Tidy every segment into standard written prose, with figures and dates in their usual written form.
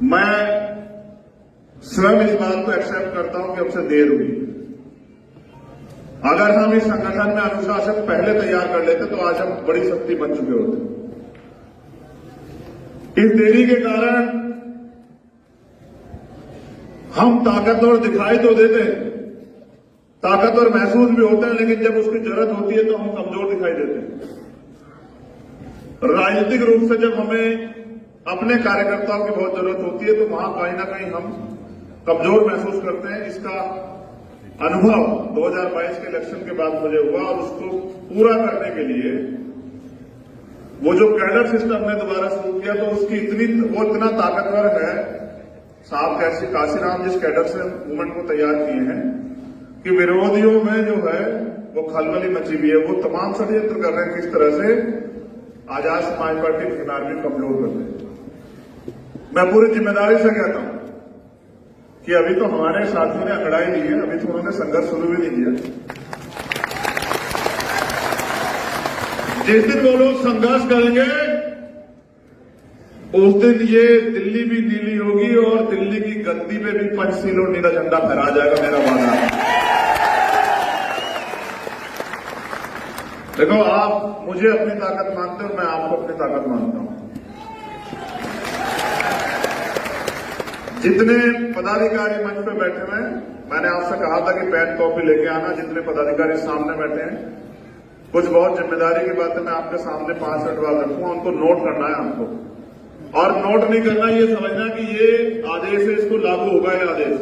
मैं स्वयं इस बात को एक्सेप्ट करता हूं कि हमसे देर हुई। अगर हम इस संगठन में अनुशासन पहले तैयार कर लेते तो आज हम बड़ी शक्ति बन चुके होते। इस देरी के कारण हम ताकतवर दिखाई तो देते हैं, ताकतवर महसूस भी होते हैं, लेकिन जब उसकी जरूरत होती है तो हम कमजोर दिखाई देते हैं। राजनीतिक रूप से जब हमें अपने कार्यकर्ताओं की बहुत जरूरत होती है तो वहां कहीं ना कहीं हम कमजोर महसूस करते हैं। इसका अनुभव 2022 के इलेक्शन के बाद मुझे हुआ और उसको पूरा करने के लिए वो जो कैडर सिस्टम ने दोबारा शुरू किया तो उसकी वो इतना ताकतवर है। साहब काशीराम जिस कैडर से मूवमेंट को तैयार किए हैं कि विरोधियों में जो है वो खलबली मची हुई है। वो तमाम षड्यंत्र कर रहे हैं किस तरह से आजाद समाज पार्टी के किनारे भी कमजोर कर रहे हैं। मैं पूरी जिम्मेदारी से कहता हूं कि अभी तो हमारे साथियों ने अकड़ाई दी है, अभी तो उन्होंने संघर्ष शुरू भी नहीं किया। जिस दिन वो लोग संघर्ष करेंगे उस दिन ये दिल्ली भी नीली होगी और दिल्ली की गद्दी पे भी पंचशील और नीला झंडा फहरा जाएगा, मेरा वादा है। देखो, आप मुझे अपनी ताकत मानते हो, मैं आपको अपनी ताकत मानता हूं। जितने पदाधिकारी मंच पे बैठे हुए हैं, मैंने आपसे कहा था कि पेन कॉपी लेके आना। जितने पदाधिकारी सामने बैठे हैं, कुछ बहुत जिम्मेदारी की बातें मैं आपके सामने 5 मिनट बाद रखूंगा, उनको नोट करना है आपको। और नोट नहीं करना, ये समझना कि ये आदेश है, इसको लागू होगा ये आदेश,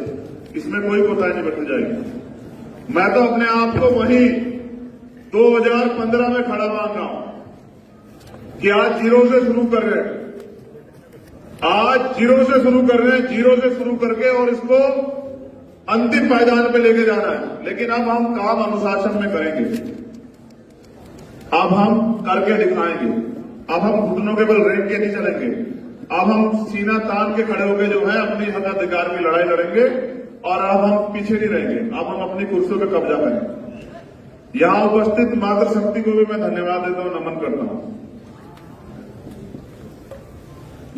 इसमें कोई कोताही नहीं बरती जाएगी। मैं तो अपने आप को वही 2015 में खड़ा मान रहा हूं कि आज जीरो से शुरू कर रहे हैं, आज जीरो से शुरू कर रहे हैं, जीरो से शुरू करके और इसको अंतिम पायदान पे लेके जाना है। लेकिन अब हम काम अनुशासन में करेंगे, अब हम करके दिखाएंगे, अब हम घुटनों के बल रेंग के नहीं चलेंगे, अब हम सीना तान के खड़े होकर जो है अपनी हक अधिकार की लड़ाई लड़ेंगे और अब हम पीछे नहीं रहेंगे, अब हम अपनी कुर्सियों पर कब्जा करेंगे। यहां उपस्थित मातृशक्ति को भी मैं धन्यवाद देता हूं, नमन करता हूं।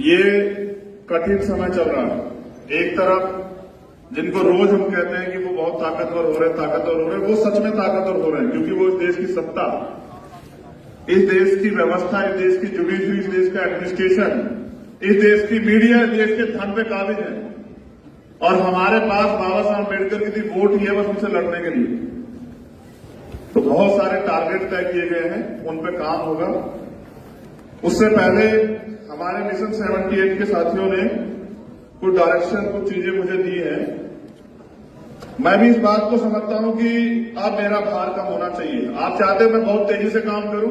ये कठिन समय चल रहा है। एक तरफ जिनको रोज हम कहते हैं कि वो बहुत ताकतवर हो रहे हैं, वो सच में ताकतवर हो रहे हैं, क्योंकि वो इस देश की सत्ता, इस देश की व्यवस्था, इस देश की जुड़ी हुई, इस देश का एडमिनिस्ट्रेशन, इस देश की मीडिया, इस देश के धन पे काबिज है। और हमारे पास बाबा साहब अम्बेडकर की वोट ही है बस उनसे लड़ने के लिए। तो बहुत सारे टारगेट तय किए गए हैं, उन पे काम होगा। उससे पहले हमारे मिशन 78 के साथियों ने कुछ डायरेक्शन, कुछ चीजें मुझे दी हैं। मैं भी इस बात को समझता हूं कि अब मेरा भार कम होना चाहिए। आप चाहते हैं मैं बहुत तेजी से काम करूं?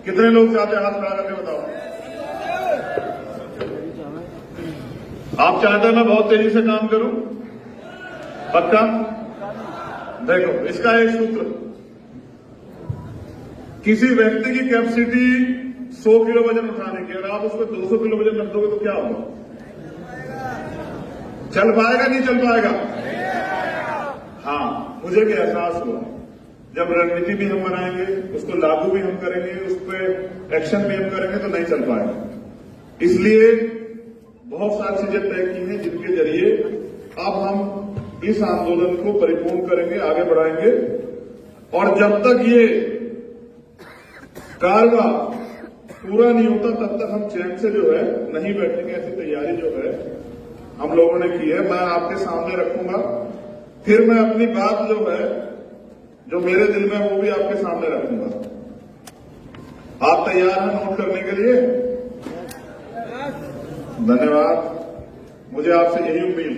कितने लोग चाहते हैं? हाथ खड़ा करके बताओ। आप चाहते हैं मैं बहुत तेजी से काम करूं? पक्का? देखो, इसका एक सूत्र, किसी व्यक्ति की कैपेसिटी 100 किलो वजन उठाने की, अगर आप उसको 200 किलो वजन रख दोगे तो क्या होगा? चल पाएगा नहीं चल पाएगा? हाँ, मुझे भी एहसास हुआ जब रणनीति भी हम बनाएंगे, उसको लागू भी हम करेंगे, उस पर एक्शन भी हम करेंगे तो नहीं चल पाएगा। इसलिए बहुत सारी चीजें तय की हैं जिनके जरिए अब हम इस आंदोलन को परिपूर्ण करेंगे, आगे बढ़ाएंगे। और जब तक ये कारवा पूरा नहीं होता तब तक हम चैन से जो है नहीं बैठेंगे। ऐसी तैयारी जो है हम लोगों ने की है, मैं आपके सामने रखूंगा। फिर मैं अपनी बात जो है, जो मेरे दिल में, वो भी आपके सामने रखूंगा। आप तैयार हैं नोट करने के लिए? धन्यवाद, मुझे आपसे यही उम्मीद।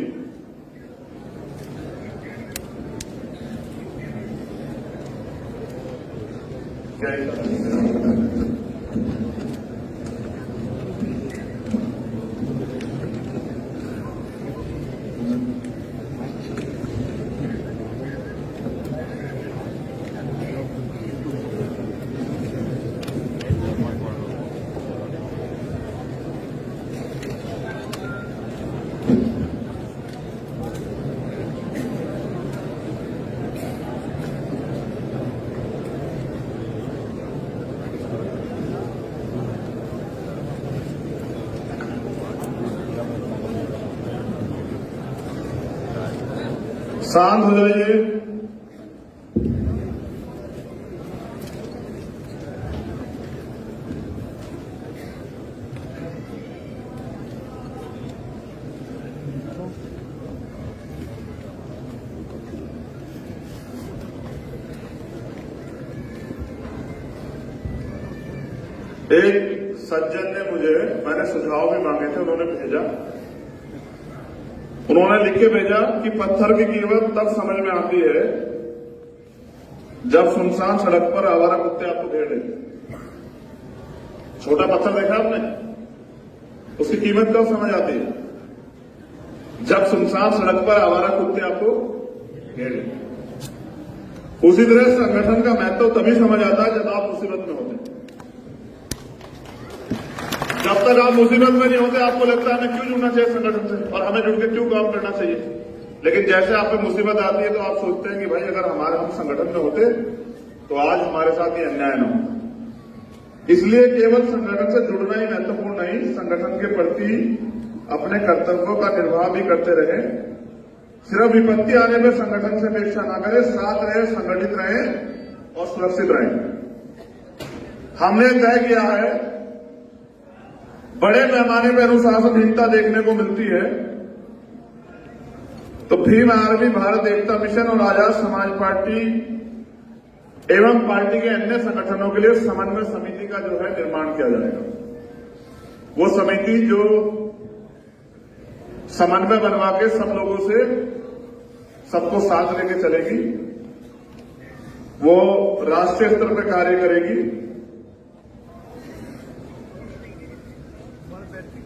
शांत हो जाइए। एक सज्जन ने मैंने सुझाव भी मांगे थे, उन्होंने भेजा, उन्होंने लिख के भेजा कि पत्थर की कीमत तब समझ में आती है जब सुनसान सड़क पर आवारा कुत्ते आपको घेर लेते। छोटा पत्थर देखा आपने, उसकी कीमत कब समझ आती है? जब सुनसान सड़क पर आवारा कुत्ते आपको घेर लेते। उसी तरह संगठन का महत्व तभी समझ आता है जब आप मुसीबत में होते। जब तक आप मुसीबत में नहीं होते आपको लगता है हमें क्यों जुड़ना चाहिए संगठन से और हमें जुड़ के क्यों काम करना चाहिए, लेकिन जैसे आप पे मुसीबत आती है तो आप सोचते हैं कि भाई अगर हम संगठन में होते तो आज हमारे साथ ये अन्याय न हो। इसलिए केवल संगठन से जुड़ना ही महत्वपूर्ण नहीं, संगठन के प्रति अपने कर्तव्यों का निर्वाह भी करते रहे। सिर्फ विपत्ति आने पर संगठन से अपेक्षा न करें, साथ रहे, संगठित रहे और सुरक्षित रहे। हमने तय किया है बड़े पैमाने पर अनुशासनहीनता देखने को मिलती है तो भीम आर्मी, भारत एकता मिशन और आजाद समाज पार्टी एवं पार्टी के अन्य संगठनों के लिए समन्वय समिति का निर्माण किया जाएगा। वो समिति जो समन्वय बनवा के सब लोगों से सबको साथ लेके चलेगी, वो राष्ट्रीय स्तर पर कार्य करेगी।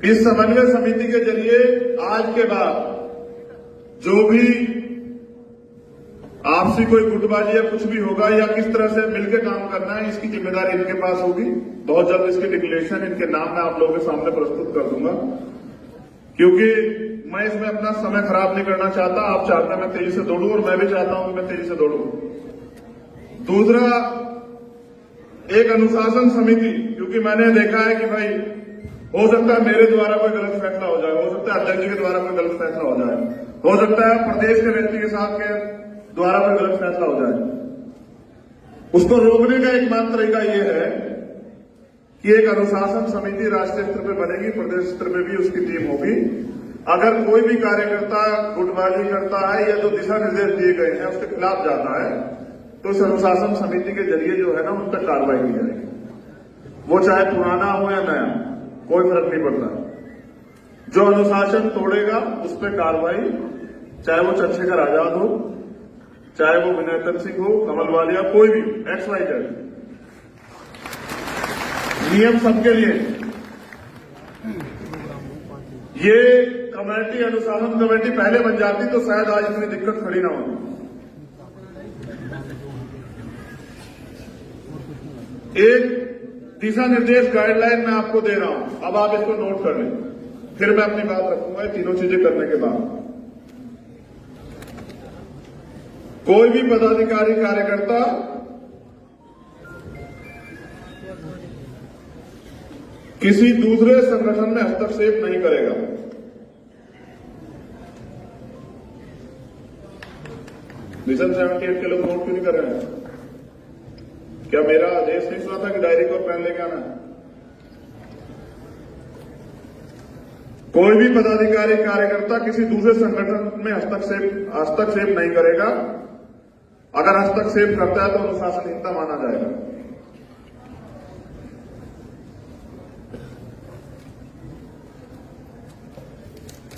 इस समन्वय समिति के जरिए आज के बाद जो भी आपसी कोई गुटबाजी या कुछ भी होगा या किस तरह से मिलकर काम करना है, इसकी जिम्मेदारी इनके पास होगी। बहुत जल्द इसकी डिक्लेरेशन इनके नाम मैं आप लोगों के सामने प्रस्तुत कर दूंगा, क्योंकि मैं इसमें अपना समय खराब नहीं करना चाहता। आप चाहते हैं मैं तेजी से दौड़ूं और मैं भी चाहता हूं कि मैं तेजी से दौड़ूं। दूसरा, एक अनुशासन समिति, क्योंकि मैंने देखा है कि भाई हो सकता है मेरे द्वारा कोई गलत फैसला हो जाए, हो सकता है अध्यक्ष जी के द्वारा कोई गलत फैसला हो जाए, हो सकता है प्रदेश के व्यक्ति के साथ के द्वारा कोई गलत फैसला हो जाए। उसको रोकने का एकमात्र तरीका यह है कि एक अनुशासन समिति राष्ट्रीय स्तर पर बनेगी, प्रदेश स्तर पर भी उसकी टीम होगी। अगर कोई भी कार्यकर्ता गुटबाजी करता है या जो दिशा निर्देश दिए गए हैं उसके खिलाफ जाता है तो इस अनुशासन समिति के जरिए उन पर कार्रवाई की जाएगी। वो चाहे पुराना हो या नया, कोई फर्क नहीं पड़ता। जो अनुशासन तोड़ेगा उस पर कार्रवाई, चाहे वो चंद्रशेखर आजाद हो, चाहे वो विनयतन सिंह हो, कमल वालिया, कोई भी XYZ, नियम सबके लिए। ये कमेटी, अनुशासन कमेटी पहले बन जाती तो शायद आज इतनी दिक्कत खड़ी ना होती। एक दिशा निर्देश गाइडलाइन मैं आपको दे रहा हूं, अब आप इसको नोट कर लें, फिर मैं अपनी बात रखूंगा। तीनों चीजें करने के बाद कोई भी पदाधिकारी कार्यकर्ता किसी दूसरे संगठन में हस्तक्षेप नहीं करेगा। मिशन 78 के लोग नोट क्यों नहीं कर रहे हैं? क्या मेरा आदेश नहीं सुना था कि डायरी को पेन लेके आना? कोई भी पदाधिकारी कार्यकर्ता किसी दूसरे संगठन में हस्तक्षेप नहीं करेगा। अगर हस्तक्षेप करता है तो अनुशासनहीनता माना जाएगा।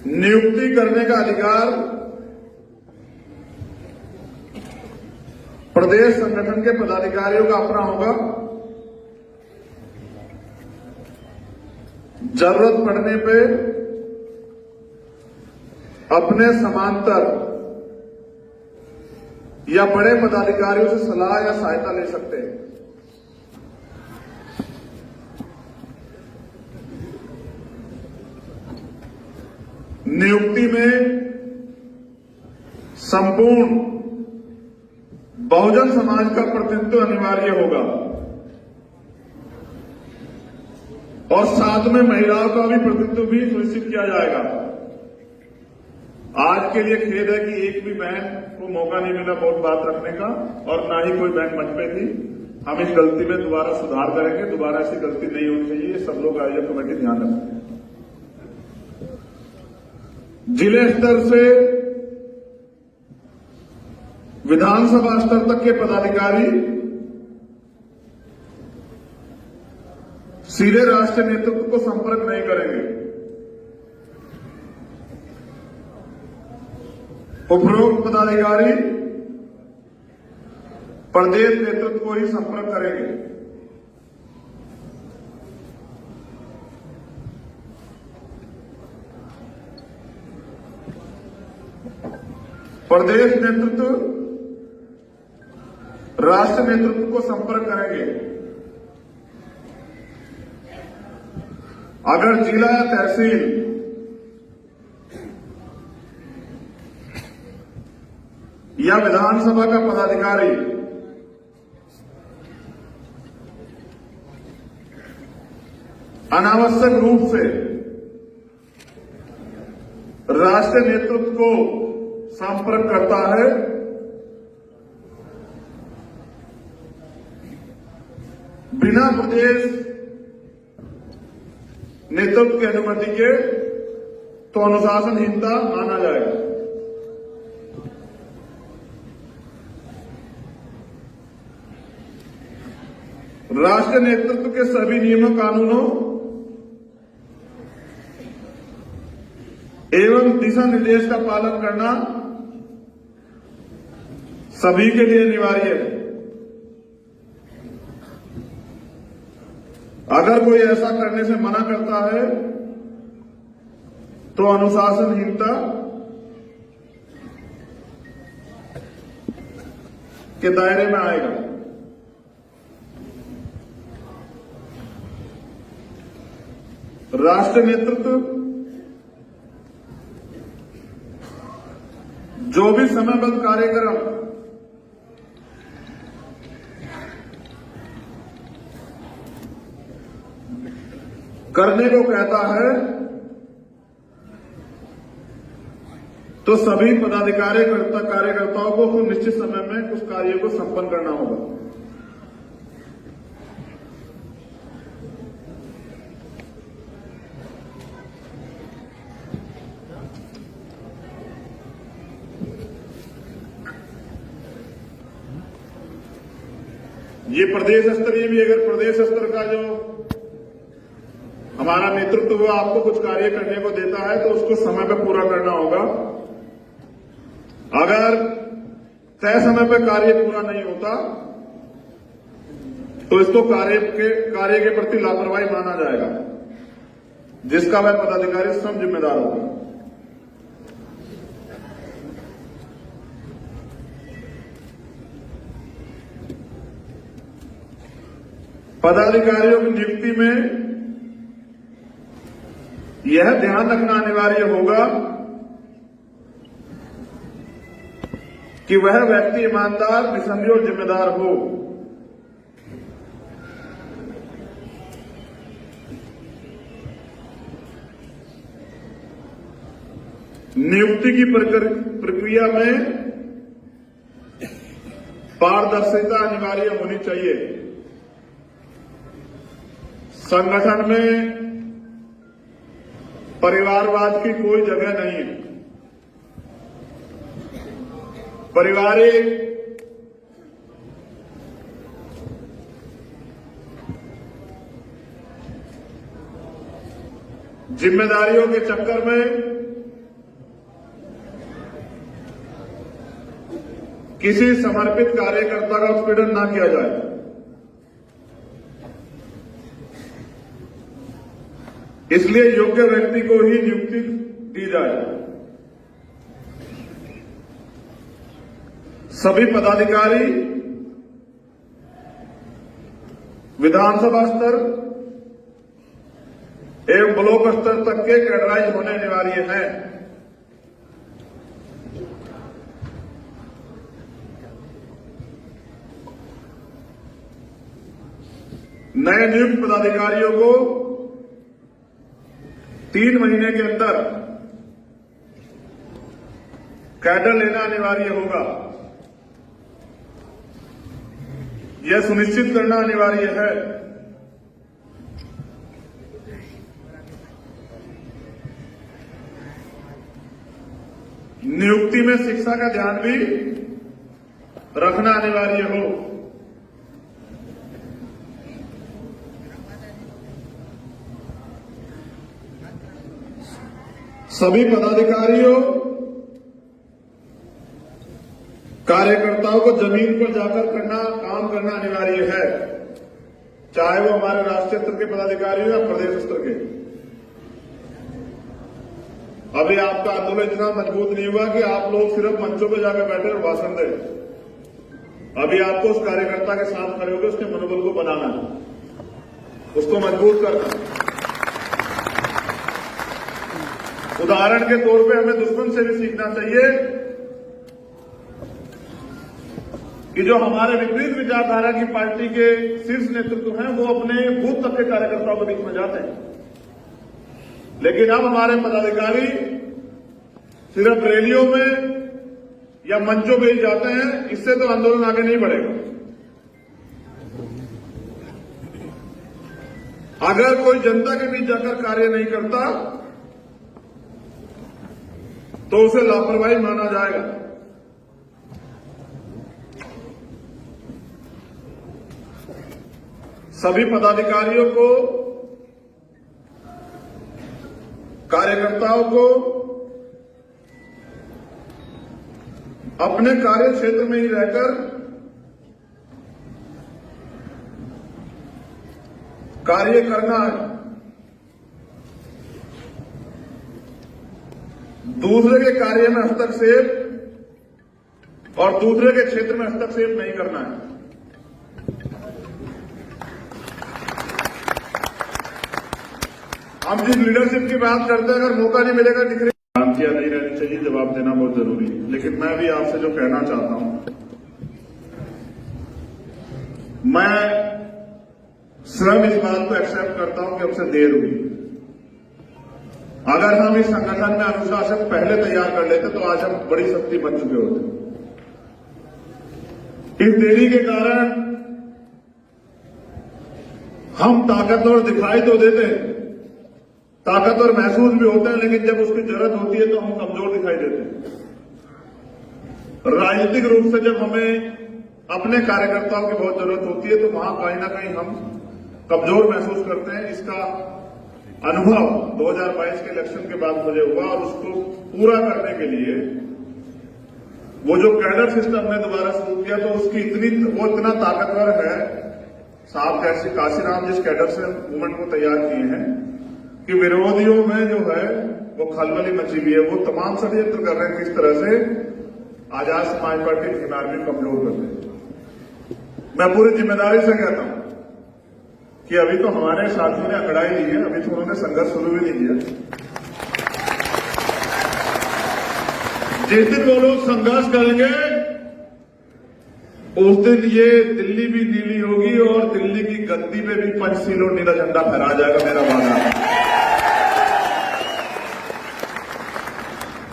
नियुक्ति करने का अधिकार प्रदेश संगठन के पदाधिकारियों का अपना होगा। जरूरत पड़ने पे अपने समांतर या बड़े पदाधिकारियों से सलाह या सहायता ले सकते हैं। नियुक्ति में संपूर्ण बहुजन समाज का प्रतिनिधित्व अनिवार्य होगा और साथ में महिलाओं का भी प्रतिनिधित्व भी सुनिश्चित किया जाएगा। आज के लिए खेद है कि एक भी बहन को मौका नहीं मिला बहुत बात रखने का, और ना ही कोई बहन मंच पे थी। हम इस गलती में दोबारा सुधार करेंगे, दोबारा ऐसी गलती नहीं होनी चाहिए। सब लोग आयोजक कमेटी ध्यान रखें। जिले स्तर से विधानसभा स्तर तक के पदाधिकारी सीधे राष्ट्रीय नेतृत्व को संपर्क नहीं करेंगे। उपरोक्त पदाधिकारी प्रदेश नेतृत्व को ही संपर्क करेंगे। प्रदेश नेतृत्व राष्ट्र नेतृत्व को संपर्क करेंगे। अगर जिला या तहसील या विधानसभा का पदाधिकारी अनावश्यक रूप से राष्ट्रीय नेतृत्व को संपर्क करता है, बिना प्रदेश नेतृत्व की अनुमति के, तो अनुशासनहीनता माना जाएगा। राष्ट्रीय नेतृत्व के सभी नियमों कानूनों एवं दिशा निर्देश का पालन करना सभी के लिए अनिवार्य है। अगर कोई ऐसा करने से मना करता है तो अनुशासनहीनता के दायरे में आएगा। राष्ट्रीय नेतृत्व जो भी समयबद्ध कार्यक्रम करने को कहता है तो सभी कार्यकर्ताओं को निश्चित समय में उस कार्य को संपन्न करना होगा। ये प्रदेश स्तरीय भी, अगर प्रदेश स्तर का जो हमारा नेतृत्व हुआ आपको कुछ कार्य करने को देता है तो उसको समय पर पूरा करना होगा। अगर तय समय पर कार्य पूरा नहीं होता तो इसको कार्य के प्रति लापरवाही माना जाएगा, जिसका वह पदाधिकारी स्वयं जिम्मेदार होगा। पदाधिकारियों की नियुक्ति में यह ध्यान रखना अनिवार्य होगा कि वह व्यक्ति ईमानदार, निसंदेह और जिम्मेदार हो। नियुक्ति की प्रक्रिया में पारदर्शिता अनिवार्य होनी चाहिए। संगठन में परिवारवाद की कोई जगह नहीं है। पारिवारिक जिम्मेदारियों के चक्कर में किसी समर्पित कार्यकर्ता का उत्पीड़न ना किया जाए। इसलिए योग्य व्यक्ति को ही नियुक्ति दी जाए। सभी पदाधिकारी विधानसभा स्तर एवं ब्लॉक स्तर तक के कैडराइज होने अनिवार्य हैं। नए नियुक्त पदाधिकारियों को 3 महीने के अंदर कैडर लेना अनिवार्य होगा। यह सुनिश्चित करना अनिवार्य है नियुक्ति में शिक्षा का ध्यान भी रखना अनिवार्य हो। सभी पदाधिकारियों कार्यकर्ताओं को जमीन पर जाकर काम करना अनिवार्य है, चाहे वो हमारे राष्ट्रीय स्तर के पदाधिकारी हो या प्रदेश स्तर के। अभी आपका आंदोलन इतना मजबूत नहीं हुआ कि आप लोग सिर्फ मंचों पर जाकर बैठे और भाषण दें। अभी आपको उस कार्यकर्ता के साथ खड़े होकर उसके मनोबल को बनाना है, उसको मजबूत करना है। उदाहरण के तौर पे हमें दुश्मन से भी सीखना चाहिए कि जो हमारे विपरीत विचारधारा की पार्टी के शीर्ष नेतृत्व हैं वो अपने बूथ तक के कार्यकर्ताओं के बीच में जाते हैं, लेकिन अब हमारे पदाधिकारी सिर्फ रैलियों में या मंचों पे ही जाते हैं। इससे तो आंदोलन आगे नहीं बढ़ेगा। अगर कोई जनता के बीच जाकर कार्य नहीं करता तो उसे लापरवाही माना जाएगा। सभी पदाधिकारियों को, कार्यकर्ताओं को अपने कार्य क्षेत्र में ही रहकर कार्य करना है। दूसरे के कार्य में हस्तक्षेप और दूसरे के क्षेत्र में हस्तक्षेप नहीं करना है। हम जिस लीडरशिप की बात करते हैं, अगर मौका नहीं मिलेगा शांतियां नहीं रहनी चाहिए, जवाब देना बहुत जरूरी है। लेकिन मैं भी आपसे जो कहना चाहता हूं, मैं स्वयं इस बात को एक्सेप्ट करता हूं कि हमसे देर हुई। अगर हम इस संगठन में अनुशासन पहले तैयार कर लेते तो आज हम बड़ी शक्ति बन चुके होते। इस देरी के कारण हम ताकतवर दिखाई तो देते हैं, ताकतवर महसूस भी होते हैं, लेकिन जब उसकी जरूरत होती है तो हम कमजोर दिखाई देते हैं। राजनीतिक रूप से जब हमें अपने कार्यकर्ताओं की बहुत जरूरत होती है तो वहां कहीं ना कहीं हम कमजोर महसूस करते हैं। इसका अनुभव 2022 के इलेक्शन के बाद मुझे हुआ और उसको पूरा करने के लिए वो जो कैडर सिस्टम ने दोबारा शुरू किया तो उसकी वो इतना ताकतवर है। साहब काशीराम जिस कैडर से मूवमेंट को तैयार किए हैं कि विरोधियों में जो है वो खलबली मची हुई है। वो तमाम षड्यंत्र कर रहे हैं किस तरह से आजाद समाज पार्टी की नागरिक कमजोर कर रहे हैं। मैं पूरी जिम्मेदारी से कहता हूं कि अभी तो हमारे साथियों ने अकड़ाई ली है, अभी तो उन्होंने संघर्ष शुरू भी नहीं किया। जिस दिन वो लोग संघर्ष करेंगे उस दिन ये दिल्ली भी नीली होगी और दिल्ली की गद्दी पे भी पंचशील और नीला झंडा फहरा जाएगा, मेरा वादा है।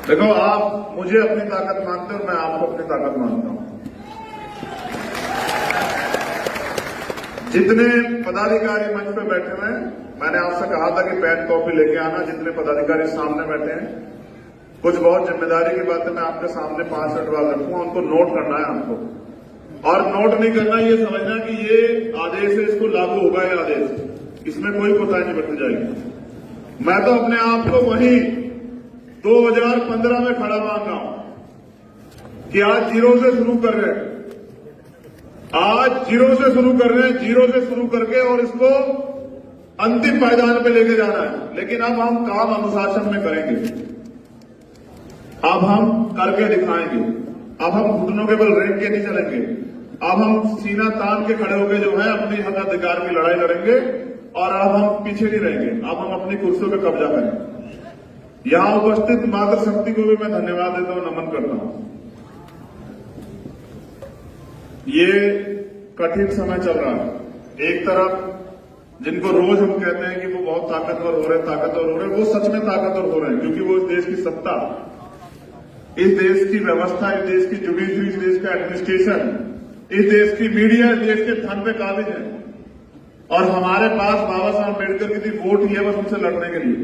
देखो, आप मुझे अपनी ताकत मानते हो और मैं आपको अपनी ताकत मानता हूं। जितने पदाधिकारी मंच पे बैठे हुए हैं, मैंने आपसे कहा था कि पेन कॉपी लेके आना। जितने पदाधिकारी सामने बैठे हैं, कुछ बहुत जिम्मेदारी की बातें मैं आपके सामने 5 मिनट बाद रखूंगा, उनको नोट करना है आपको। और नोट नहीं करना, ये समझना कि ये आदेश है, इसको लागू होगा ये आदेश, इसमें कोई कोताही नहीं बरती जाएगी। मैं तो अपने आप को वही 2015 में खड़ा मान रहा हूं कि आज जीरो से शुरू कर रहे हैं, आज जीरो से शुरू कर रहे हैं, जीरो से शुरू करके और इसको अंतिम पायदान पे लेके जाना है। लेकिन अब हम काम अनुशासन में करेंगे, अब हम करके दिखाएंगे, अब हम घुटनों के बल रेंग के नहीं चलेंगे, अब हम सीना तान के खड़े होकर जो है अपनी हक अधिकार की लड़ाई लड़ेंगे और अब हम पीछे नहीं रहेंगे, अब हम अपनी कुर्सियों पे कब्जा करेंगे। यहां उपस्थित मातृशक्ति को भी मैं धन्यवाद देता हूं, नमन करता हूं। ये कठिन समय चल रहा है। एक तरफ जिनको रोज हम कहते हैं कि वो बहुत ताकतवर हो रहे हैं, वो सच में ताकतवर हो रहे हैं, क्योंकि वो इस देश की सत्ता इस देश की व्यवस्था, इस देश की जुडिशरी, इस देश का एडमिनिस्ट्रेशन, इस देश की मीडिया, इस देश के धन पे काबिज है। और हमारे पास बाबा साहब अम्बेडकर की वोट ही है बस उनसे लड़ने के लिए।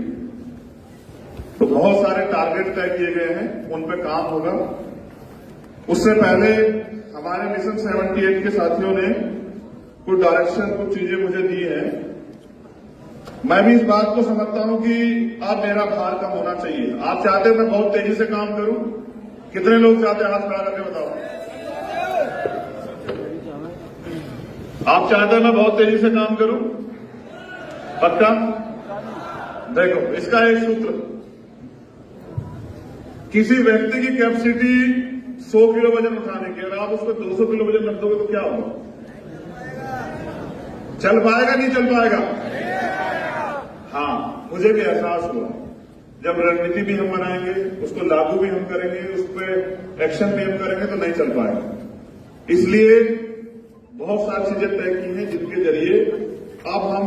तो बहुत सारे टारगेट तय किए गए हैं, उन पे काम होगा। उससे पहले हमारे मिशन 78 के साथियों ने कुछ डायरेक्शन, कुछ चीजें मुझे दी हैं। मैं भी इस बात को समझता हूं कि अब मेरा भार कम होना चाहिए। आप चाहते हैं मैं बहुत तेजी से काम करूं? कितने लोग चाहते हैं? हाथ खड़ा करके बताओ। आप चाहते हैं मैं बहुत तेजी से काम करूं? पक्का? देखो, इसका एक सूत्र, किसी व्यक्ति की कैपेसिटी 100 किलो वजन उठाने की, अगर आप उसको 200 किलो वजन रख दोगे तो क्या होगा? चल पाएगा नहीं चल पाएगा? हाँ, मुझे भी एहसास हुआ जब रणनीति भी हम बनाएंगे, उसको लागू भी हम करेंगे, उस पर एक्शन भी हम करेंगे तो नहीं चल पाएगा। इसलिए बहुत सारी चीजें तय की हैं जिनके जरिए अब हम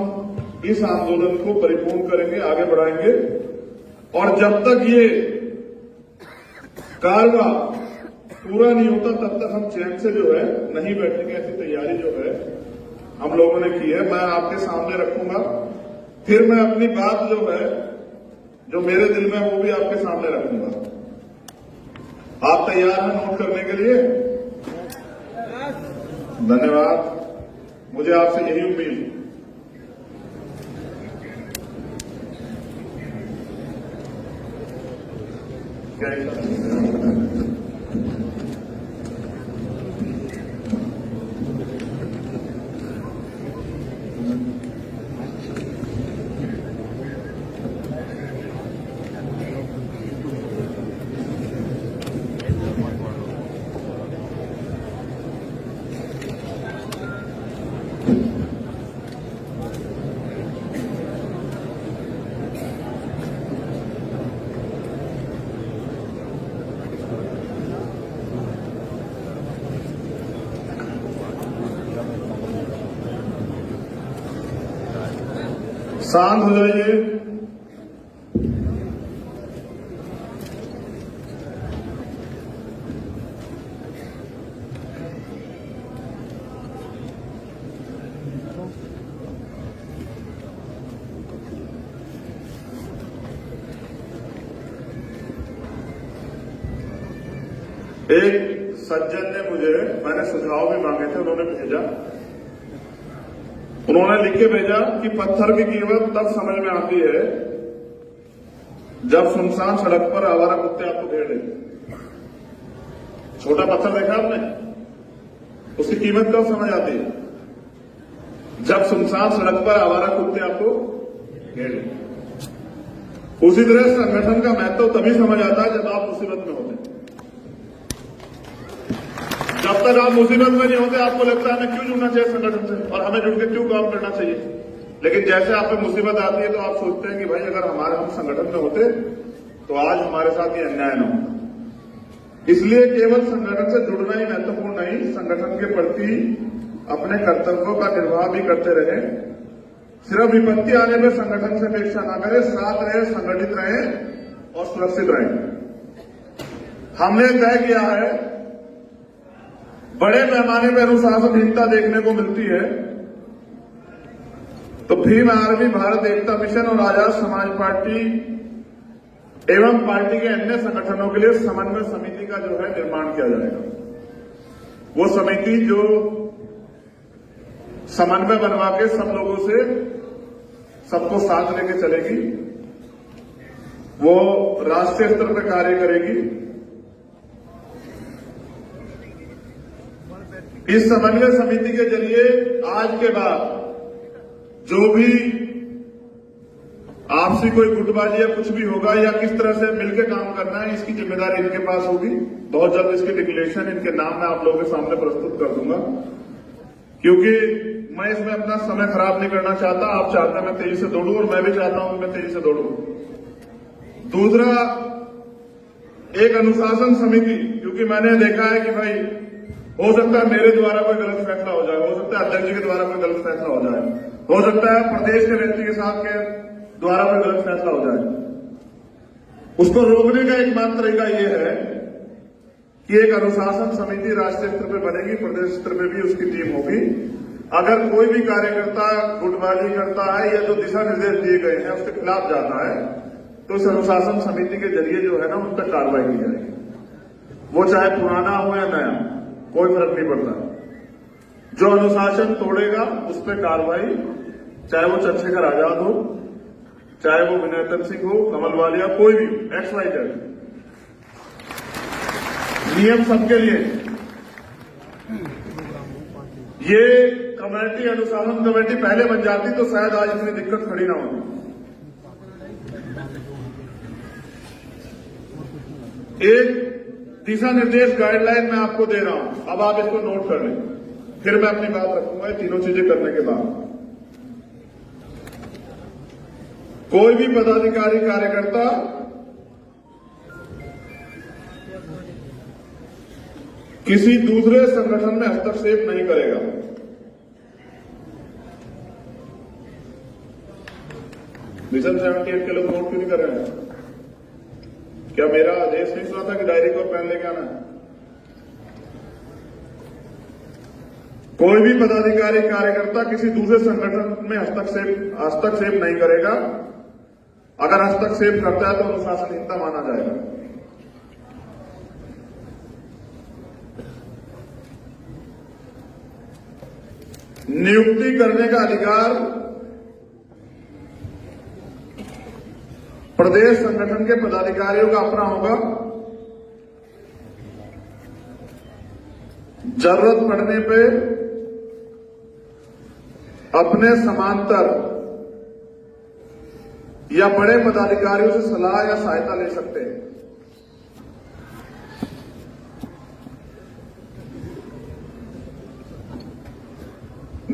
इस आंदोलन को परिपूर्ण करेंगे, आगे बढ़ाएंगे। और जब तक ये कारवा पूरा नहीं होता तब तक हम चैन से जो है नहीं बैठेंगे। ऐसी तैयारी जो है हम लोगों ने की है, मैं आपके सामने रखूंगा। फिर मैं अपनी बात जो है, जो मेरे दिल में, वो भी आपके सामने रखूंगा। आप तैयार हैं नोट करने के लिए? धन्यवाद, मुझे आपसे यही उम्मीद है। शांत हो जाइए। एक सज्जन ने मुझे, मैंने सुझाव भी मांगे थे, उन्होंने भेजा, उन्होंने लिख के भेजा कि पत्थर की कीमत तब समझ में आती है जब सुनसान सड़क पर आवारा कुत्ते आपको घेर लें। छोटा पत्थर देखा आपने? उसकी कीमत कब समझ आती है? जब सुनसान सड़क पर आवारा कुत्ते आपको घेर लें। उसी तरह संगठन का महत्व तभी समझ आता है जब आप मुसीबत में होते हैं। जब तक आप मुसीबत में नहीं होते आपको लगता है हमें क्यों जुड़ना चाहिए संगठन से और हमें जुड़ के क्यों काम करना चाहिए। लेकिन जैसे आप पे मुसीबत आती है तो आप सोचते हैं कि भाई अगर हम संगठन में होते तो आज हमारे साथ ये अन्याय न होता। इसलिए केवल संगठन से जुड़ना ही महत्वपूर्ण नहीं, संगठन के प्रति अपने कर्तव्यों का निर्वाह भी करते रहे। सिर्फ विपत्ति आने में संगठन से अपेक्षा न करें, साथ रहे, संगठित रहे और सुरक्षित रहे। हमने तय किया है, बड़े पैमाने पर अनुशासनहीनता देखने को मिलती है तो भीम आर्मी, भारत एकता मिशन और आजाद समाज पार्टी एवं पार्टी के अन्य संगठनों के लिए समन्वय समिति का जो है निर्माण किया जाएगा। वो समिति जो समन्वय बनवा के सब लोगों से सबको साथ लेके चलेगी, वो राष्ट्रीय स्तर पर कार्य करेगी। इस समन्वय समिति के जरिए आज के बाद जो भी आपसी कोई गुटबाजी या कुछ भी होगा या किस तरह से मिलकर काम करना है, इसकी जिम्मेदारी इनके पास होगी। बहुत जल्द इसकी डिक्लेरेशन इनके नाम मैं आप लोगों के सामने प्रस्तुत कर दूंगा, क्योंकि मैं इसमें अपना समय खराब नहीं करना चाहता। आप चाहते हैं मैं तेजी से दौड़ूं और मैं भी चाहता हूं मैं तेजी से दौड़ूं। दूसरा, एक अनुशासन समिति, क्योंकि मैंने देखा है कि भाई हो सकता है मेरे द्वारा कोई गलत फैसला हो जाए, हो सकता है अध्यक्ष जी के द्वारा कोई गलत फैसला हो जाए, हो सकता है प्रदेश के व्यक्ति के साथ के द्वारा कोई गलत फैसला हो जाए। उसको रोकने का एकमात्र तरीका यह है कि एक अनुशासन समिति राष्ट्रीय स्तर पर बनेगी, प्रदेश स्तर पर भी उसकी टीम होगी। अगर कोई भी कार्यकर्ता गुटबाजी करता है या जो दिशा निर्देश दिए गए हैं उसके खिलाफ जाता है तो इस अनुशासन समिति के जरिए जो है ना उन पर कार्रवाई की जाएगी। वो चाहे पुराना हो या नया, कोई फर्क नहीं पड़ता। जो अनुशासन तोड़ेगा उस पर कार्रवाई, चाहे वो चंद्रशेखर आजाद हो, चाहे वो विनय सिंह हो, कमल वालिया, कोई भी XYZ, नियम सबके लिए। ये कमेटी, अनुशासन कमेटी पहले बन जाती तो शायद आज इतनी दिक्कत खड़ी ना होती। एक दिशा निर्देश गाइडलाइन मैं आपको दे रहा हूं, अब आप इसको नोट कर लें, फिर मैं अपनी बात रखूंगा। ये तीनों चीजें करने के बाद कोई भी पदाधिकारी कार्यकर्ता किसी दूसरे संगठन में हस्तक्षेप नहीं करेगा। मिशन 78 के लोग नोट क्यों नहीं कर रहे हैं? क्या मेरा आदेश नहीं सुना था कि डायरी को पेन लेके आना है? कोई भी पदाधिकारी कार्यकर्ता किसी दूसरे संगठन में हस्तक्षेप नहीं करेगा। अगर हस्तक्षेप करता है तो अनुशासनहीनता माना जाएगा। नियुक्ति करने का अधिकार प्रदेश संगठन के पदाधिकारियों का अपना होगा। जरूरत पड़ने पे अपने समांतर या बड़े पदाधिकारियों से सलाह या सहायता ले सकते हैं।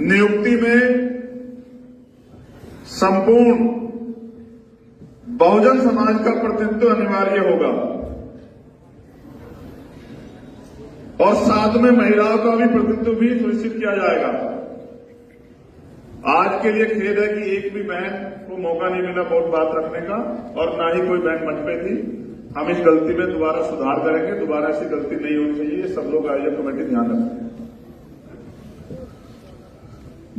नियुक्ति में संपूर्ण बहुजन समाज का प्रतिनिधित्व अनिवार्य होगा और साथ में महिलाओं का भी प्रतिनिधित्व भी सुनिश्चित किया जाएगा। आज के लिए खेद है कि एक भी बहन को मौका नहीं मिला वोट बात रखने का और ना ही कोई बहन मंच पे थी। हम इस गलती में दोबारा सुधार करेंगे, दोबारा ऐसी गलती नहीं होनी चाहिए। सब लोग आयोजक कमेटी ध्यान रखें।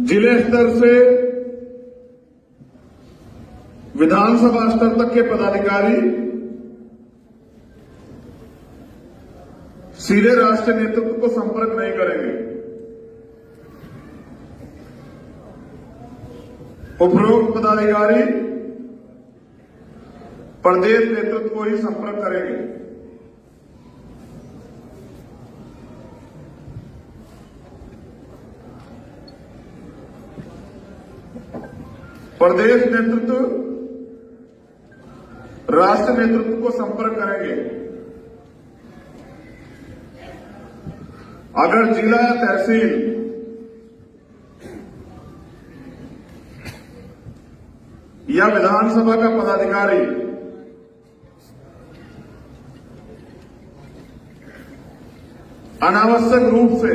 जिले स्तर से विधानसभा स्तर तक के पदाधिकारी सीधे राष्ट्रीय नेतृत्व को संपर्क नहीं करेंगे। उपरोक्त पदाधिकारी प्रदेश नेतृत्व को ही संपर्क करेंगे। प्रदेश नेतृत्व राष्ट्र नेतृत्व को संपर्क करेंगे। अगर जिला या तहसील या विधानसभा का पदाधिकारी अनावश्यक रूप से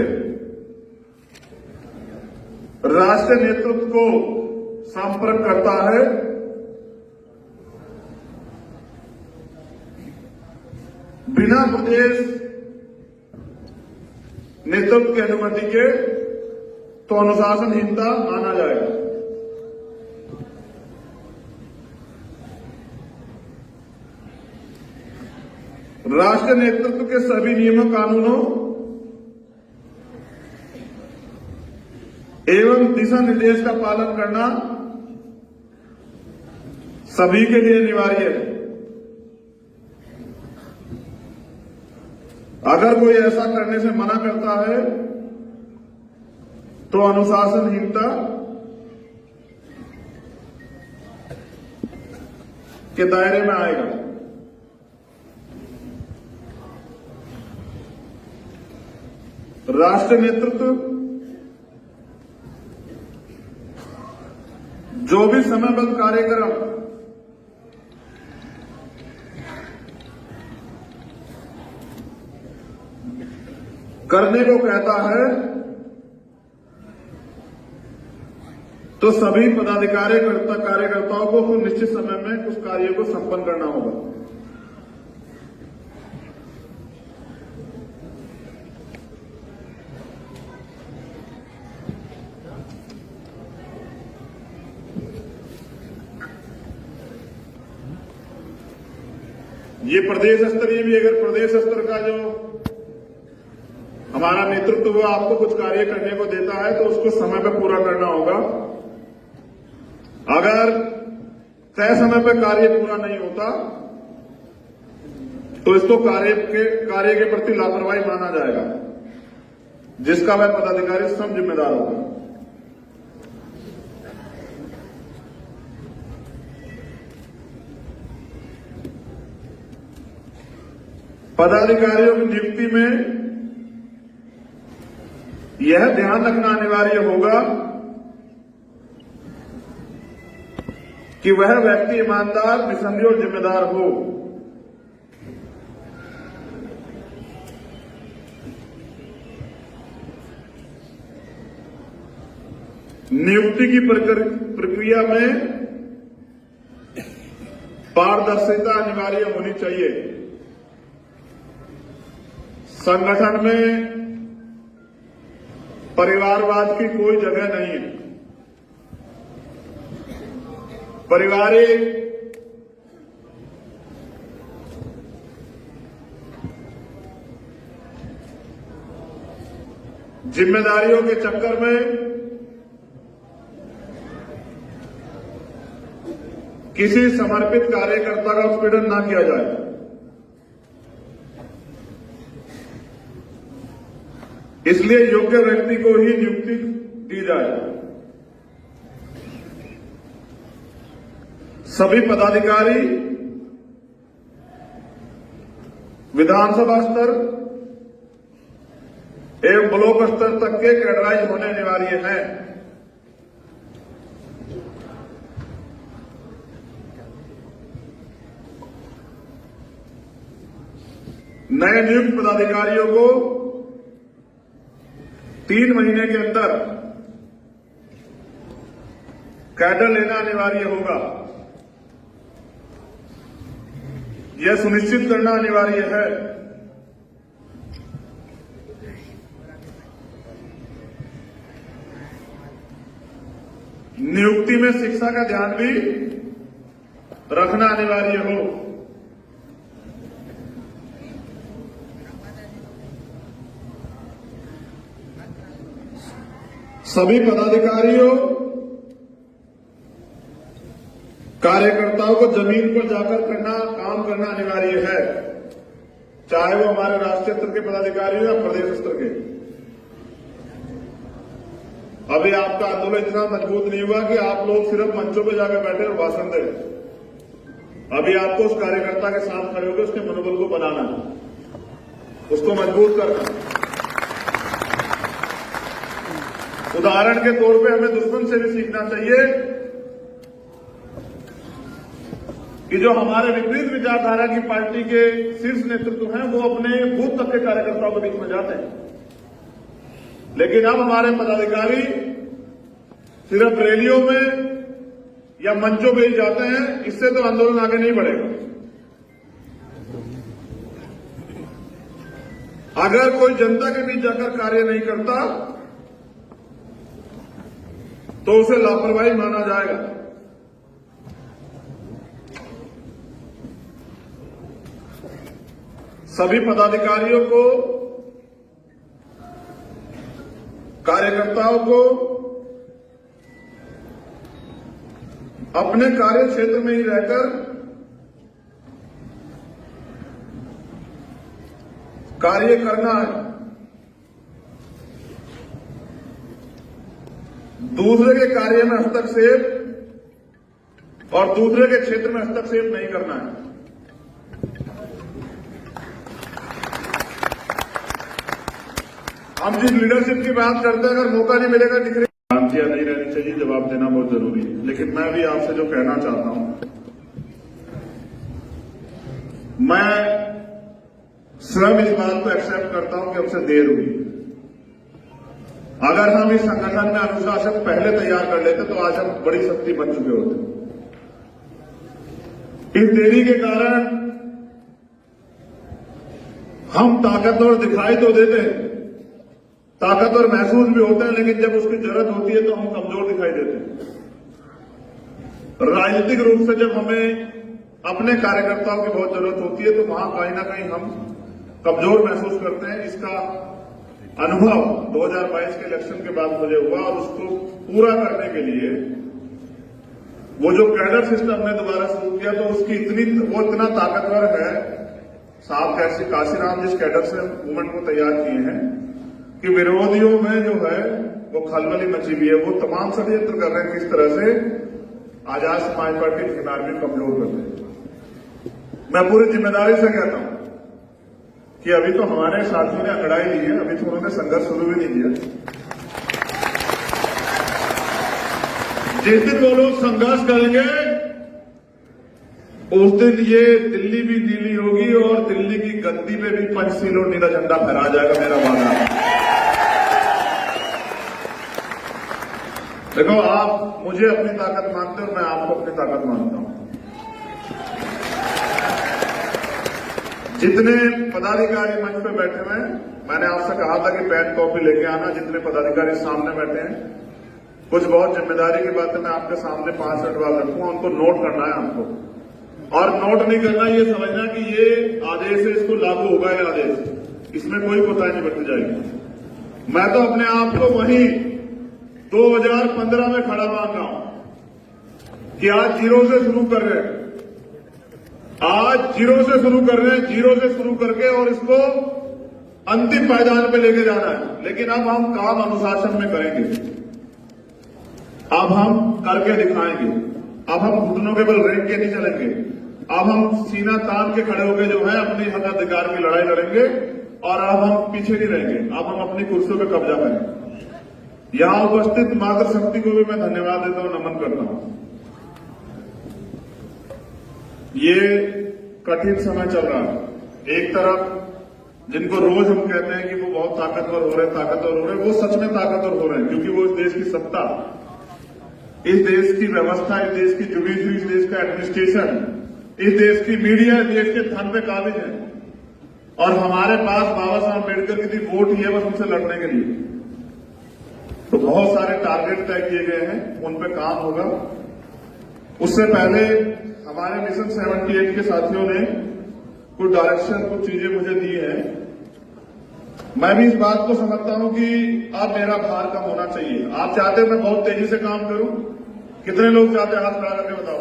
राष्ट्रीय नेतृत्व को संपर्क करता है बिना प्रदेश नेतृत्व की अनुमति के तो अनुशासनहीनता माना जाएगा। राष्ट्रीय नेतृत्व के सभी नियमों कानूनों एवं दिशा निर्देश का पालन करना सभी के लिए अनिवार्य है। अगर कोई ऐसा करने से मना करता है तो अनुशासनहीनता के दायरे में आएगा। राष्ट्रीय नेतृत्व जो भी समयबद्ध कार्यक्रम करने को कहता है तो सभी कार्यकर्ताओं को कुछ निश्चित समय में उस कार्य को संपन्न करना होगा। ये प्रदेश स्तरीय भी, अगर प्रदेश स्तर का जो हमारा नेतृत्व हुआ आपको कुछ कार्य करने को देता है तो उसको समय पर पूरा करना होगा। अगर तय समय पर कार्य पूरा नहीं होता तो इसको कार्य के प्रति लापरवाही माना जाएगा, जिसका वह पदाधिकारी स्वयं जिम्मेदार होगा। पदाधिकारियों की नियुक्ति में यह ध्यान रखना अनिवार्य होगा कि वह व्यक्ति ईमानदार, निसंदेह और जिम्मेदार हो। नियुक्ति की प्रक्रिया में पारदर्शिता अनिवार्य होनी चाहिए। संगठन में परिवारवाद की कोई जगह नहीं है। पारिवारिक जिम्मेदारियों के चक्कर में किसी समर्पित कार्यकर्ता का उत्पीड़न ना किया जाए। इसलिए योग्य व्यक्ति को ही नियुक्ति दी जाए। सभी पदाधिकारी विधानसभा स्तर एवं ब्लॉक स्तर तक के कैडराइज होने अनिवार्य हैं। नए नियुक्त पदाधिकारियों को 3 महीने के अंदर कैडर लेना अनिवार्य होगा। यह सुनिश्चित करना अनिवार्य है नियुक्ति में शिक्षा का ध्यान भी रखना अनिवार्य हो। सभी पदाधिकारियों कार्यकर्ताओं को जमीन पर जाकर काम करना अनिवार्य है, चाहे वो हमारे राष्ट्रीय स्तर के पदाधिकारी हो या प्रदेश स्तर के। अभी आपका आंदोलन इतना मजबूत नहीं हुआ कि आप लोग सिर्फ मंचों पर जाकर बैठे और भाषण दें। अभी आपको उस कार्यकर्ता के साथ खड़े होकर उसके मनोबल को बनाना है, उसको मजबूत करना। उदाहरण के तौर पे हमें दुश्मन से भी सीखना चाहिए कि जो हमारे विपरीत विचारधारा की पार्टी के शीर्ष नेतृत्व हैं वो अपने बूथ तक के कार्यकर्ताओं के बीच में जाते हैं, लेकिन अब हमारे पदाधिकारी सिर्फ रैलियों में या मंचों पे ही जाते हैं। इससे तो आंदोलन आगे नहीं बढ़ेगा। अगर कोई जनता के बीच जाकर कार्य नहीं करता तो उसे लापरवाही माना जाएगा। सभी पदाधिकारियों को, कार्यकर्ताओं को अपने कार्य क्षेत्र में ही रहकर कार्य करना है। दूसरे के कार्य में हस्तक्षेप और दूसरे के क्षेत्र में हस्तक्षेप नहीं करना है। हम जिस लीडरशिप की बात करते हैं, अगर मौका नहीं मिलेगा, शांतियां नहीं रहनी चाहिए, जवाब देना बहुत जरूरी है। लेकिन मैं भी आपसे जो कहना चाहता हूं, मैं स्वयं इस बात को एक्सेप्ट करता हूं कि हमसे देर हुई। अगर हम इस संगठन में अनुशासन पहले तैयार कर लेते तो आज हम बड़ी शक्ति बन चुके होते। इस देरी के कारण हम ताकतवर दिखाई तो देते हैं, ताकतवर महसूस भी होते हैं, लेकिन जब उसकी जरूरत होती है तो हम कमजोर दिखाई देते हैं। राजनीतिक रूप से जब हमें अपने कार्यकर्ताओं की बहुत जरूरत होती है, तो वहां कहीं ना कहीं हम कमजोर महसूस करते हैं। इसका अनुभव 2022 के इलेक्शन के बाद मुझे हुआ और उसको पूरा करने के लिए वो जो कैडर सिस्टम ने दोबारा शुरू किया, तो उसकी वो इतना ताकतवर है। साहब काशीराम जिस कैडर से मूवमेंट को तैयार किए हैं कि विरोधियों में जो है वो खलबली मची हुई है। वो तमाम षड्यंत्र कर रहे हैं किस तरह से आजाद समाज पार्टी भीमार भी कमजोर कर रहे हैं। मैं पूरी जिम्मेदारी से कहता हूं कि अभी तो हमारे साथियों ने अंगड़ाई ली है, अभी तो उन्होंने संघर्ष शुरू भी नहीं किया। जिस दिन वो लोग संघर्ष करेंगे उस दिन ये दिल्ली भी नीली होगी और दिल्ली की गद्दी पे भी पंचशील और नीला झंडा फहरा जाएगा, मेरा वादा है। देखो, आप मुझे अपनी ताकत मानते हो और मैं आपको अपनी ताकत मानता हूं। जितने पदाधिकारी मंच पे बैठे हुए हैं, मैंने आपसे कहा था कि पेन कॉपी लेके आना। जितने पदाधिकारी सामने बैठे हैं, कुछ बहुत जिम्मेदारी की बातें मैं आपके सामने 5 मिनट बाद रखूंगा, उनको नोट करना है आपको। और नोट नहीं करना, ये समझना कि ये आदेश है, इसको लागू होगा ये आदेश, इसमें कोई कोताही नहीं बरती जाएगी। मैं तो अपने आप को वहीं 2015 में खड़ा मान रहा हूं कि आज जीरो से शुरू कर रहे हैं, जीरो से शुरू करके और इसको अंतिम पायदान पे लेके जाना है। लेकिन अब हम काम अनुशासन में करेंगे, अब हम करके दिखाएंगे, अब हम घुटनों के बल रेंग के नहीं चलेंगे, अब हम सीना तान के खड़े होकर जो है अपनी हक अधिकार की लड़ाई लड़ेंगे और अब हम पीछे नहीं रहेंगे, अब हम अपनी कुर्सियों पर कब्जा करेंगे। यहां उपस्थित मातृशक्ति को भी मैं धन्यवाद देता हूं, नमन करता हूं। ये कठिन समय चल रहा है। एक तरफ जिनको रोज हम कहते हैं कि वो बहुत ताकतवर हो रहे, वो सच में ताकतवर हो रहे हैं, क्योंकि वो इस देश की सत्ता, इस देश की व्यवस्था, इस देश की जुडिशरी, इस देश का एडमिनिस्ट्रेशन, इस देश की मीडिया, इस देश के धन पे काबिज है। और हमारे पास बाबा साहब अम्बेडकर की वोट ही है बस उनसे लड़ने के लिए। तो बहुत सारे टारगेट तय किए गए हैं, उन पे काम होगा। उससे पहले हमारे मिशन 78 के साथियों ने कुछ डायरेक्शन, कुछ चीजें मुझे दी हैं। मैं भी इस बात को समझता हूं कि अब मेरा भार कम होना चाहिए। आप चाहते हैं मैं बहुत तेजी से काम करूं? कितने लोग चाहते हैं? हाथ खड़ा करके बताओ।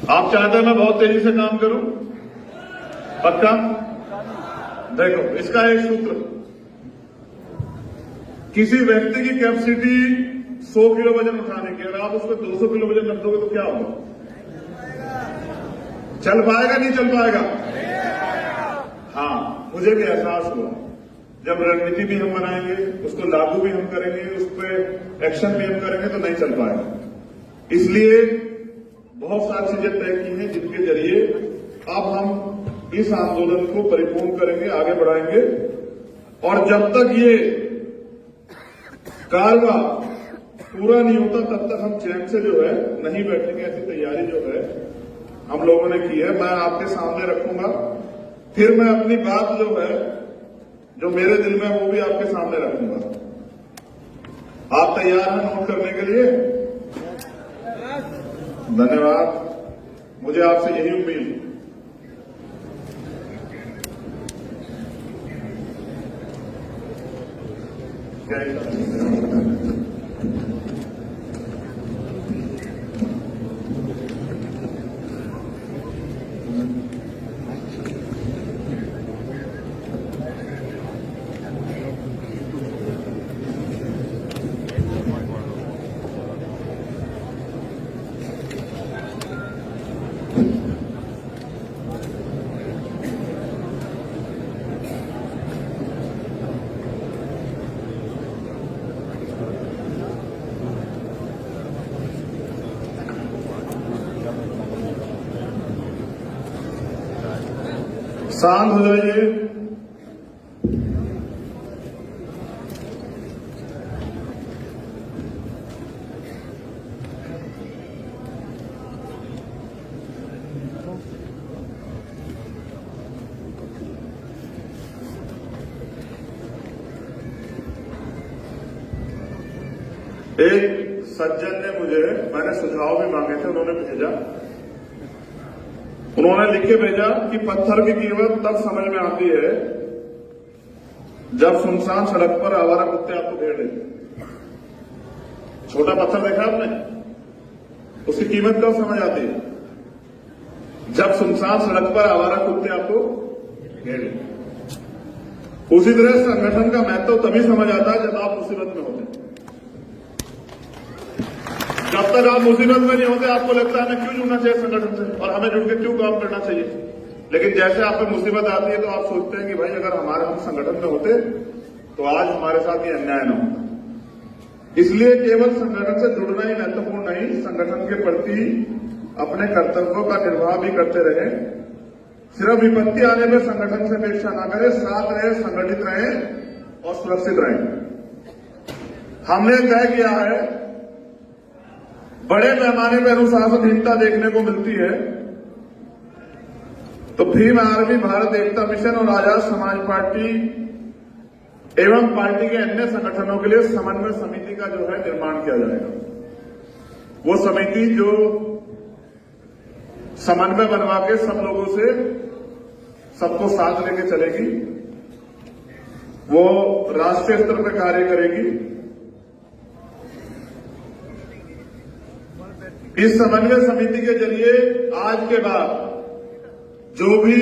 आप चाहते हैं मैं बहुत तेजी से काम करूं? पक्का? देखो, इसका एक सूत्र, किसी व्यक्ति की कैपेसिटी 100 किलो वजन उठाने की, अगर आप उसको 200 किलो वजन रख दोगे तो क्या होगा? चल पाएगा नहीं चल पाएगा? हाँ, मुझे भी एहसास हुआ जब रणनीति भी हम बनाएंगे, उसको लागू भी हम करेंगे, उस पर एक्शन भी हम करेंगे तो नहीं चल पाएगा। इसलिए बहुत सारी चीजें तय की हैं जिनके जरिए अब हम इस आंदोलन को परिपूर्ण करेंगे, आगे बढ़ाएंगे। और जब तक ये कारवा पूरा नहीं होता तब तक हम चैन से जो है नहीं बैठेंगे। ऐसी तैयारी जो है हम लोगों ने की है, मैं आपके सामने रखूंगा। फिर मैं अपनी बात जो है, जो मेरे दिल में, वो भी आपके सामने रखूंगा। आप तैयार हैं नोट करने के लिए? धन्यवाद, मुझे आपसे यही उम्मीद। शांत हो जाइए। एक सज्जन ने मुझे, मैंने सुझाव भी मांगे थे, उन्होंने भेजा, उन्होंने लिख के भेजा कि पत्थर की कीमत तब समझ में आती है जब सुनसान सड़क पर आवारा कुत्ते आपको घेर लेते। छोटा पत्थर देखा आपने, उसकी कीमत कब समझ आती है? जब सुनसान सड़क पर आवारा कुत्ते आपको घेर लेते। उसी तरह संगठन का महत्व तभी समझ आता है जब आप मुसीबत में होते हैं। जब तक आप मुसीबत में नहीं होते आपको लगता है हमें क्यों जुड़ना चाहिए संगठन से और हमें जुड़ के क्यों काम करना चाहिए। लेकिन जैसे आप पे मुसीबत आती है तो आप सोचते हैं कि भाई अगर हम संगठन में होते तो आज हमारे साथ ये अन्याय न होता। इसलिए केवल संगठन से जुड़ना ही महत्वपूर्ण नहीं, संगठन के प्रति अपने कर्तव्यों का निर्वाह भी करते रहे। सिर्फ विपत्ति आने में संगठन से अपेक्षा न करें, साथ रहे, संगठित रहें और सुरक्षित रहें। हमने तय किया है, बड़े पैमाने पर अनुशासनहीनता देखने को मिलती है तो भीम आर्मी, भारत एकता मिशन और आजाद समाज पार्टी एवं पार्टी के अन्य संगठनों के लिए समन्वय समिति का जो है निर्माण किया जाएगा। वो समिति जो समन्वय बनवा के सब लोगों से सबको साथ लेके चलेगी, वो राष्ट्रीय स्तर पर कार्य करेगी। इस समन्वय समिति के जरिए आज के बाद जो भी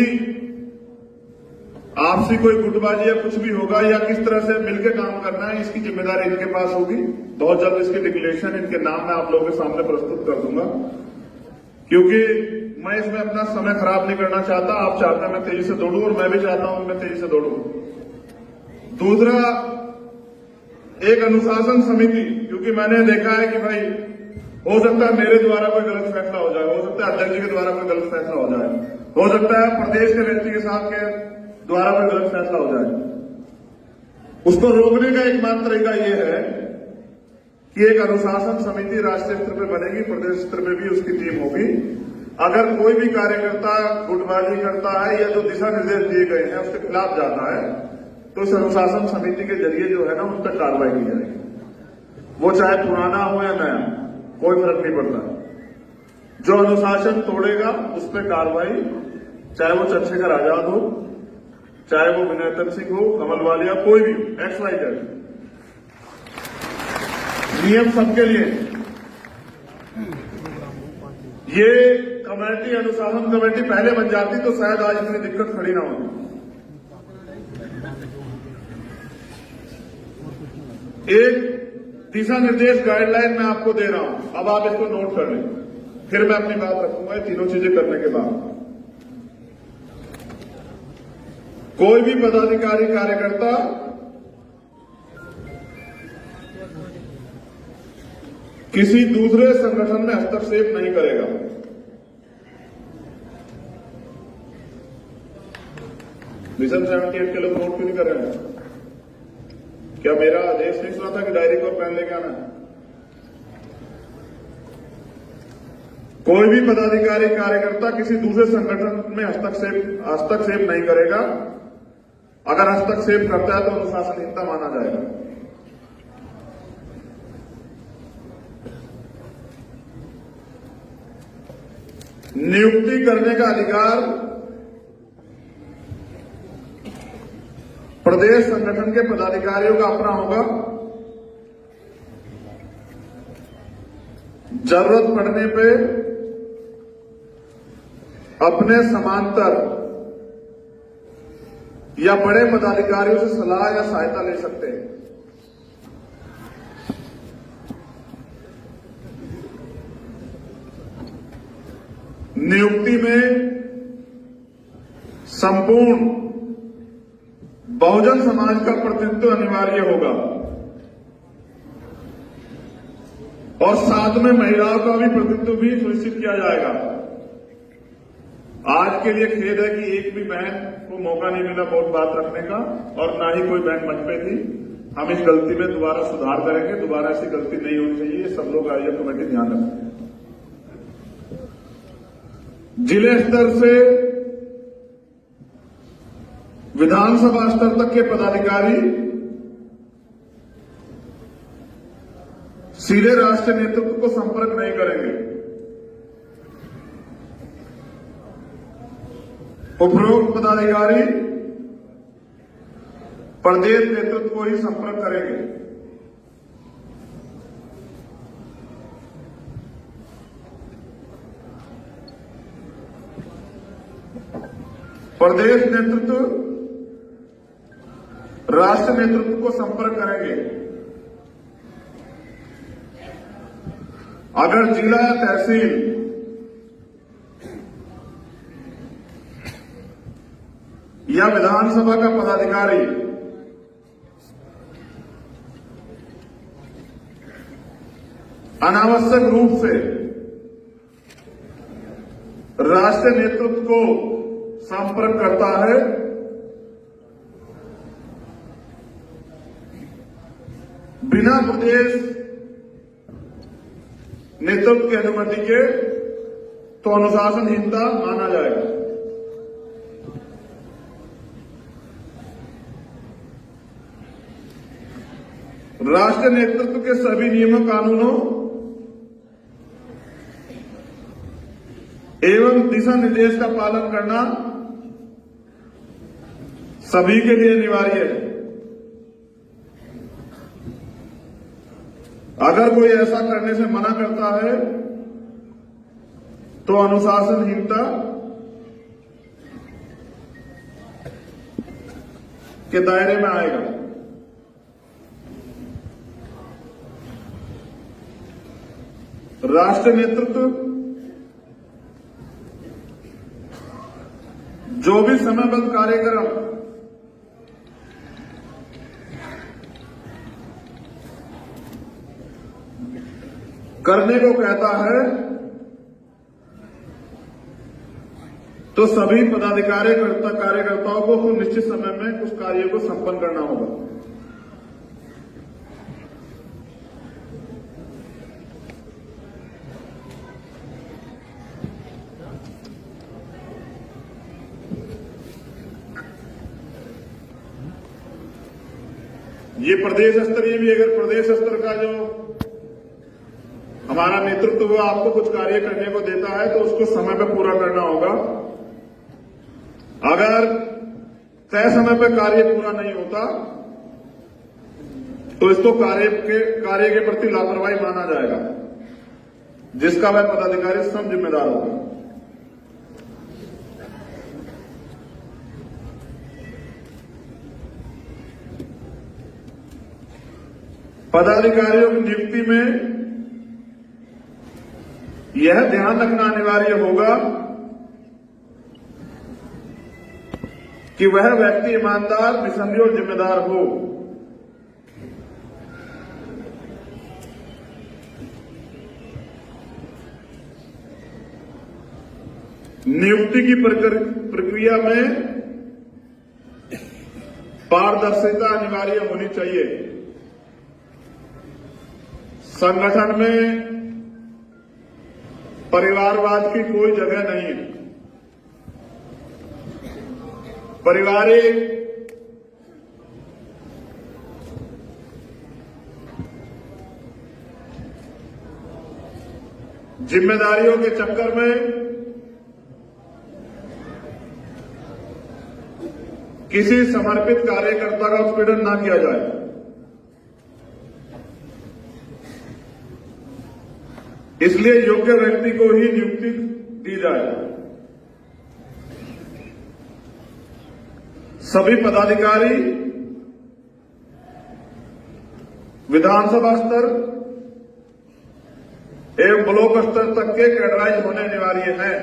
आपसी कोई गुटबाजी या कुछ भी होगा या किस तरह से मिलकर काम करना है, इसकी जिम्मेदारी इनके पास होगी। बहुत जल्द इसकी डिक्लेरेशन इनके नाम में आप लोगों के सामने प्रस्तुत कर दूंगा, क्योंकि मैं इसमें अपना समय खराब नहीं करना चाहता। आप चाहते हैं मैं तेजी से दौड़ूं और मैं भी चाहता हूं मैं तेजी से दौड़ूं। दूसरा, एक अनुशासन समिति, क्योंकि मैंने देखा है कि भाई हो सकता है मेरे द्वारा कोई गलत फैसला हो जाए, हो सकता है अध्यक्ष जी के द्वारा कोई गलत फैसला हो जाए, हो सकता है प्रदेश के व्यक्ति के साथ के द्वारा कोई गलत फैसला हो जाए। उसको रोकने का एकमात्र तरीका यह है कि एक अनुशासन समिति राष्ट्रीय स्तर पर बनेगी, प्रदेश स्तर पर भी उसकी टीम होगी। अगर कोई भी कार्यकर्ता गुटबाजी करता है या जो दिशा निर्देश दिए गए हैं उसके खिलाफ जाता है तो इस अनुशासन समिति के जरिए जो है ना उन पर कार्रवाई की जाएगी। वो चाहे पुराना हो या नया, कोई फर्क नहीं पड़ता। जो अनुशासन तोड़ेगा उस पर कार्रवाई, चाहे वो चंद्रशेखर आजाद हो, चाहे वो विनय सिंह हो, कमल वालिया, कोई भी XYZ, नियम सबके लिए। ये कमेटी, अनुशासन कमेटी पहले बन जाती तो शायद आज इतनी दिक्कत खड़ी ना होती। एक दिशा निर्देश गाइडलाइन मैं आपको दे रहा हूं, अब आप इसको नोट कर लें, फिर मैं अपनी बात रखूंगा। ये तीनों चीजें करने के बाद कोई भी पदाधिकारी कार्यकर्ता किसी दूसरे संगठन में हस्तक्षेप नहीं करेगा। मिशन 78 के लोग नोट क्यों नहीं कर रहे हैं? क्या मेरा आदेश नहीं सुना था कि डायरी को पेन लेके आना है? कोई भी पदाधिकारी कार्यकर्ता किसी दूसरे संगठन में हस्तक्षेप नहीं करेगा। अगर हस्तक्षेप करता है तो अनुशासनहीनता माना जाएगा। नियुक्ति करने का अधिकार प्रदेश संगठन के पदाधिकारियों का अपना होगा। जरूरत पड़ने पे अपने समांतर या बड़े पदाधिकारियों से सलाह या सहायता ले सकते हैं। नियुक्ति में संपूर्ण बहुजन समाज का प्रतिनिधित्व अनिवार्य होगा और साथ में महिलाओं का भी प्रतिनिधित्व भी सुनिश्चित किया जाएगा। आज के लिए खेद है कि एक भी बहन को मौका नहीं मिला बहुत बात रखने का और ना ही कोई बहन मंच पे थी। हम इस गलती में दोबारा सुधार करेंगे, दोबारा ऐसी गलती नहीं होनी चाहिए। सब लोग आयोजक कमेटी ध्यान रखें। जिले स्तर से विधानसभा स्तर तक के पदाधिकारी सीधे राष्ट्रीय नेतृत्व को संपर्क नहीं करेंगे। उपरोक्त पदाधिकारी प्रदेश नेतृत्व को ही संपर्क करेंगे। प्रदेश नेतृत्व राष्ट्र नेतृत्व को संपर्क करेंगे। अगर जिला या तहसील या विधानसभा का पदाधिकारी अनावश्यक रूप से राष्ट्रीय नेतृत्व को संपर्क करता है, बिना प्रदेश नेतृत्व की अनुमति के, तो अनुशासनहीनता माना जाएगा। राष्ट्रीय नेतृत्व के सभी नियमों कानूनों एवं दिशा निर्देश का पालन करना सभी के लिए अनिवार्य है। अगर कोई ऐसा करने से मना करता है तो अनुशासनहीनता के दायरे में आएगा। राष्ट्रीय नेतृत्व जो भी समयबद्ध कार्यक्रम करने को कहता है तो सभी कार्यकर्ताओं को निश्चित समय में उस कार्य को संपन्न करना होगा। ये प्रदेश स्तरीय भी, अगर प्रदेश स्तर का जो हमारा नेतृत्व वो आपको कुछ कार्य करने को देता है तो उसको समय पर पूरा करना होगा। अगर तय समय पर कार्य पूरा नहीं होता तो इसको कार्य के प्रति लापरवाही माना जाएगा, जिसका वह पदाधिकारी स्वयं जिम्मेदार होगा। पदाधिकारियों की नियुक्ति में यह ध्यान रखना अनिवार्य होगा कि वह व्यक्ति ईमानदार, निस्संदेह और जिम्मेदार हो। नियुक्ति की प्रक्रिया में पारदर्शिता अनिवार्य होनी चाहिए। संगठन में परिवारवाद की कोई जगह नहीं है। पारिवारिक जिम्मेदारियों के चक्कर में किसी समर्पित कार्यकर्ता का उत्पीड़न न किया जाए। इसलिए योग्य व्यक्ति को ही नियुक्ति दी जाए। सभी पदाधिकारी विधानसभा स्तर एवं ब्लॉक स्तर तक के कैडराइज होने अनिवार्य हैं।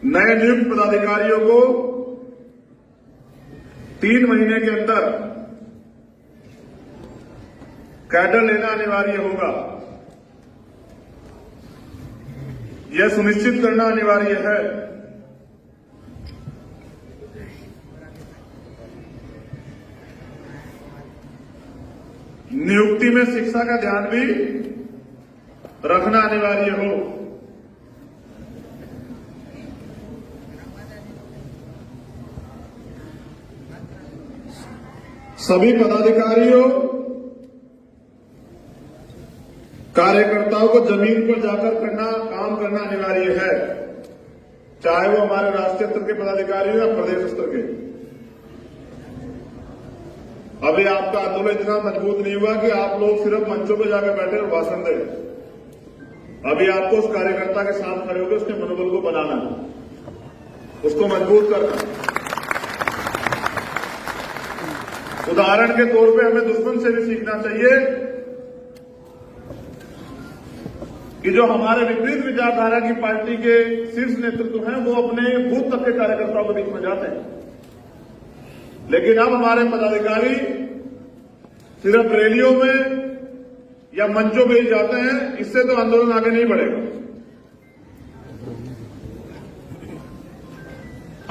नए नियुक्त पदाधिकारियों को 3 महीने के अंदर कैडर लेना अनिवार्य होगा। यह सुनिश्चित करना अनिवार्य है नियुक्ति में शिक्षा का ध्यान भी रखना अनिवार्य हो। सभी पदाधिकारियों कार्यकर्ताओं को जमीन पर जाकर काम करना अनिवार्य है, चाहे वो हमारे राष्ट्रीय स्तर के पदाधिकारी हो या प्रदेश स्तर के। अभी आपका आंदोलन इतना मजबूत नहीं हुआ कि आप लोग सिर्फ मंचों पर जाकर बैठे और भाषण दें। अभी आपको उस कार्यकर्ता के साथ खड़े होकर उसके मनोबल को बनाना, उसको मजबूत करना। उदाहरण के तौर पे हमें दुश्मन से भी सीखना चाहिए कि जो हमारे विपरीत विचारधारा की पार्टी के शीर्ष नेतृत्व हैं वो अपने बूथ तक के कार्यकर्ताओं के बीच में जाते हैं, लेकिन अब हमारे पदाधिकारी सिर्फ रैलियों में या मंचों पे ही जाते हैं। इससे तो आंदोलन आगे नहीं बढ़ेगा।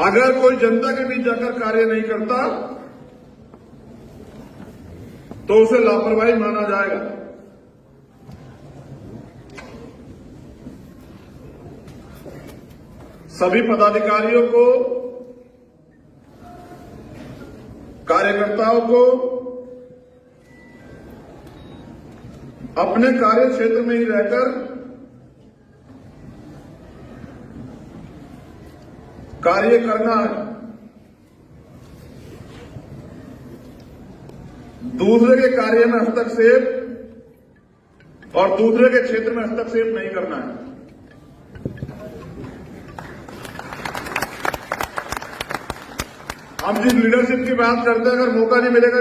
अगर कोई जनता के बीच जाकर कार्य नहीं करता तो उसे लापरवाही माना जाएगा। सभी पदाधिकारियों को, कार्यकर्ताओं को अपने कार्य क्षेत्र में ही रहकर कार्य करना है। दूसरे के कार्य में हस्तक्षेप और दूसरे के क्षेत्र में हस्तक्षेप नहीं करना है। हम जिस लीडरशिप की बात करते हैं, अगर मौका नहीं मिलेगा